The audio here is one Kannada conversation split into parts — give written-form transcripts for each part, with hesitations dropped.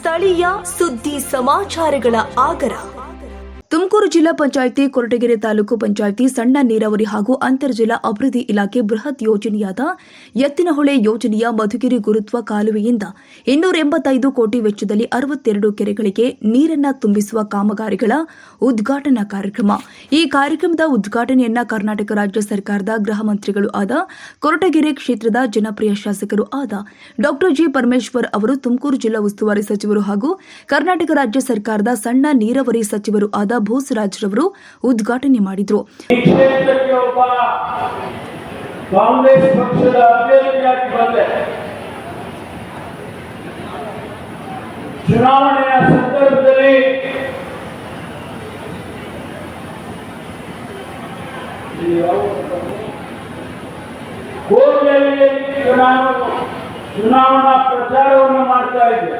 ಸ್ಥಳೀಯ ಸುದ್ದಿ ಸಮಾಚಾರಗಳ ಆಗರ. ತುಮಕೂರು ಜಿಲ್ಲಾ ಪಂಚಾಯಿತಿ ಕೊರಟಗೆರೆ ತಾಲೂಕು ಪಂಚಾಯಿತಿ ಸಣ್ಣ ನೀರಾವರಿ ಹಾಗೂ ಅಂತರ್ಜಲ ಅಭಿವೃದ್ಧಿ ಇಲಾಖೆ ಬೃಹತ್ ಯೋಜನೆಯಾದ ಎತ್ತಿನಹೊಳೆ ಯೋಜನೆಯ ಮಧುಗಿರಿ ಗುರುತ್ವ ಕಾಲುವೆಯಿಂದ 285 ಕೋಟಿ ವೆಚ್ಚದಲ್ಲಿ 62 ಕೆರೆಗಳಿಗೆ ನೀರನ್ನು ತುಂಬಿಸುವ ಕಾಮಗಾರಿಗಳ ಉದ್ಘಾಟನಾ ಕಾರ್ಯಕ್ರಮ. ಈ ಕಾರ್ಯಕ್ರಮದ ಉದ್ಘಾಟನೆಯನ್ನ ಕರ್ನಾಟಕ ರಾಜ್ಯ ಸರ್ಕಾರದ ಗೃಹ ಮಂತ್ರಿಗಳು ಆದ ಕೊರಟಗೆರೆ ಕ್ಷೇತ್ರದ ಜನಪ್ರಿಯ ಶಾಸಕರು ಆದ ಡಾ ಜಿ ಪರಮೇಶ್ವರ್ ಅವರು, ತುಮಕೂರು ಜಿಲ್ಲಾ ಉಸ್ತುವಾರಿ ಸಚಿವರು ಹಾಗೂ ಕರ್ನಾಟಕ ರಾಜ್ಯ ಸರ್ಕಾರದ ಸಣ್ಣ ನೀರಾವರಿ ಸಚಿವರು ಆದ ಭೂಸರಾಜ್ ರವರು ಉದ್ಘಾಟನೆ ಮಾಡಿದರು. ಕಾಂಗ್ರೆಸ್ ಪಕ್ಷದ ಅಭ್ಯರ್ಥಿಯಾಗಿ ಬಂದೆ. ಚುನಾವಣೆಯ ಸಂದರ್ಭದಲ್ಲಿ ಕೋರ್ಟ್ನಲ್ಲಿ ಚುನಾವಣಾ ಪ್ರಚಾರವನ್ನು ಮಾಡ್ತಾ ಇದ್ದೆ.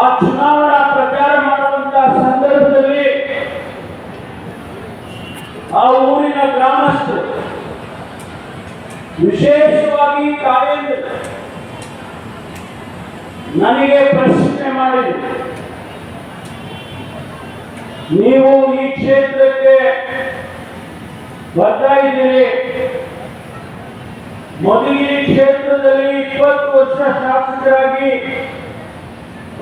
ಆ ಚುನಾವಣಾ ಪ್ರಚಾರ ಮಾಡುವಂತಹ ಸಂದರ್ಭದಲ್ಲಿ ಆ ಊರಿನ ಗ್ರಾಮಸ್ಥರು, ವಿಶೇಷವಾಗಿ ತಾಯಂದಿರು ನನಗೆ ಪ್ರಶ್ನೆ ಮಾಡಿದರು. ನೀವು ಈ ಕ್ಷೇತ್ರಕ್ಕೆ ಬರ್ತಾ ಇದ್ದೀರಿ, ಮಧುಗಿರಿ ಕ್ಷೇತ್ರದಲ್ಲಿ 20 ವರ್ಷ ಶಾಸಕರಾಗಿ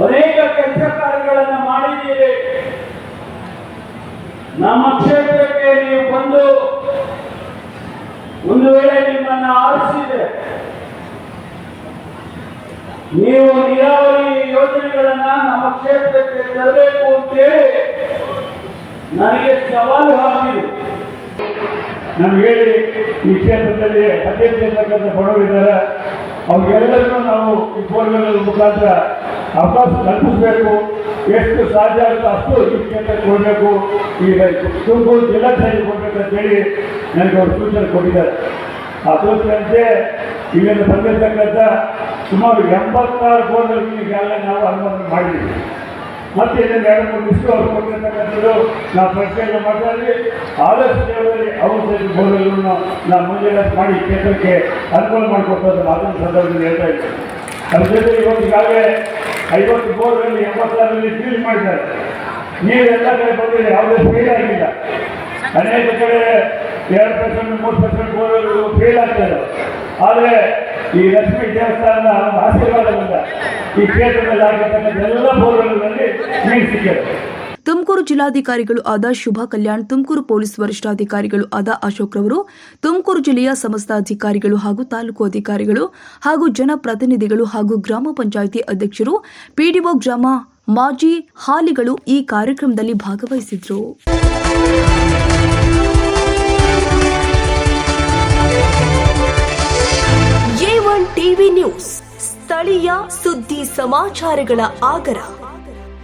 ಅನೇಕ ಕೆಲಸ ಕಾರ್ಯಗಳನ್ನು ಮಾಡಿದ್ದೀರಿ. ನಮ್ಮ ಕ್ಷೇತ್ರಕ್ಕೆ ನೀವು ಬಂದು ಒಂದು ವೇಳೆ ನಿಮ್ಮನ್ನು ಆರಿಸಿದೆ, ನೀವು ನೀರಾವರಿ ಯೋಜನೆಗಳನ್ನ ನಮ್ಮ ಕ್ಷೇತ್ರಕ್ಕೆ ತರಬೇಕು ಅಂತೇಳಿ ನನಗೆ ಸವಾಲು ಹಾಕಿದೆ. ನಮ್ಗೆ ಹೇಳಿ, ಈ ಕ್ಷೇತ್ರದಲ್ಲಿ ಅತ್ಯಂತ ಬಡವರಿದ್ದಾರೆ, ಅವ್ರಿಗೆಲ್ಲರಿಗೂ ನಾವು ಈ ಬೋರ್ವೆಲ್ ಮುಖಾಂತರ ಅವಕಾಶ ಕಲ್ಪಿಸಬೇಕು. ಎಷ್ಟು ಸಾಧ್ಯ ಆಗುತ್ತೋ ಅಷ್ಟು ಈ ಕ್ಷೇತ್ರಕ್ಕೆ ಕೊಡಬೇಕು, ಈಗ ತುಮಕೂರು ಜಿಲ್ಲಾಧಿಕಾರಿ ಕೊಡಬೇಕಂತೇಳಿ ನನಗೆ ಅವರು ಸೂಚನೆ ಕೊಟ್ಟಿದ್ದಾರೆ. ಆ ಸೂಚನೆಯಂತೆ ಇಲ್ಲಿಂದ ಬಂದಿರತಕ್ಕಂಥ ಸುಮಾರು 86 ಬೋರ್ವೆಲ್ಗಳಿಗೆಲ್ಲ ನಾವು ಅನುಮೋದನೆ ಮಾಡಿದ್ದೀವಿ. ಮತ್ತೆ ಇದನ್ನು 2-3 ಲಿಸ್ಟು ಅವರು ಕೊಟ್ಟಿರ್ತಕ್ಕಂಥದ್ದು ನಾವು ಪ್ರಶ್ನೆಯನ್ನು ಮಾತಾಡಿ ಆದಷ್ಟು ದೇವರಲ್ಲಿ ಔಷಧಿ ಬೋರ್ವೆಲ್ಗಳನ್ನು ನಾವು ಮುಂಜಾನೆ ಮಾಡಿ ಕ್ಷೇತ್ರಕ್ಕೆ ಅನುಕೂಲ ಮಾಡಿಕೊಡ್ತಾರೆ. ಅದನ್ನು ಸಂದರ್ಭದಲ್ಲಿ ಹೇಳ್ತಾ ಇದ್ದೀವಿ. ಅದ್ರ ಜೊತೆ ಇವತ್ತು ಈಗಾಗಲೇ 50 ಬೋರ್ವೆಲ್ 86ರಲ್ಲಿ ಫೀಲ್ ಮಾಡಿದ್ದಾರೆ. ನೀರು ಎಲ್ಲ ಕಡೆ ಬಂದಿದೆ, ಯಾವುದೇ ಫೇಲ್ ಆಗಿಲ್ಲ. ಅನೇಕ ಕಡೆ 2% 3% ಬೋರ್ವೆಲ್ ಫೇಲ್ ಆಗ್ತದೆ. ಆದರೆ ಈ ಲಕ್ಷ್ಮೀ ದೇವಸ್ಥಾನದ ಆಶೀರ್ವಾದದಿಂದ ಈ ಕ್ಷೇತ್ರದಲ್ಲಿ ಆಗಿರ್ತಕ್ಕಂಥ ಎಲ್ಲ ಬೋರ್ವೆಲ್ಗಳಲ್ಲಿ ನೀರು ಸಿಕ್ಕಿದೆ. ತುಮಕೂರು ಜಿಲ್ಲಾಧಿಕಾರಿಗಳು ಆದ ಶುಭಾ ಕಲ್ಯಾಣ್, ತುಮಕೂರು ಪೊಲೀಸ್ ವರಿಷ್ಠಾಧಿಕಾರಿಗಳು ಆದ ಅಶೋಕ್ ರವರು, ತುಮಕೂರು ಜಿಲ್ಲೆಯ ಸಮಸ್ತ ಅಧಿಕಾರಿಗಳು ಹಾಗೂ ತಾಲೂಕು ಅಧಿಕಾರಿಗಳು ಹಾಗೂ ಜನಪ್ರತಿನಿಧಿಗಳು ಹಾಗೂ ಗ್ರಾಮ ಪಂಚಾಯಿತಿ ಅಧ್ಯಕ್ಷರು, ಪಿಡಿಒ, ಗ್ರಾಮ ಮಾಜಿ ಹಾಲಿಗಳು ಈ ಕಾರ್ಯಕ್ರಮದಲ್ಲಿ ಭಾಗವಹಿಸಿದ್ರು. A1 ಟಿವಿ ನ್ಯೂಸ್, ಸ್ಥಳೀಯ ಸುದ್ದಿ ಸಮಾಚಾರಗಳ ಆಗರ.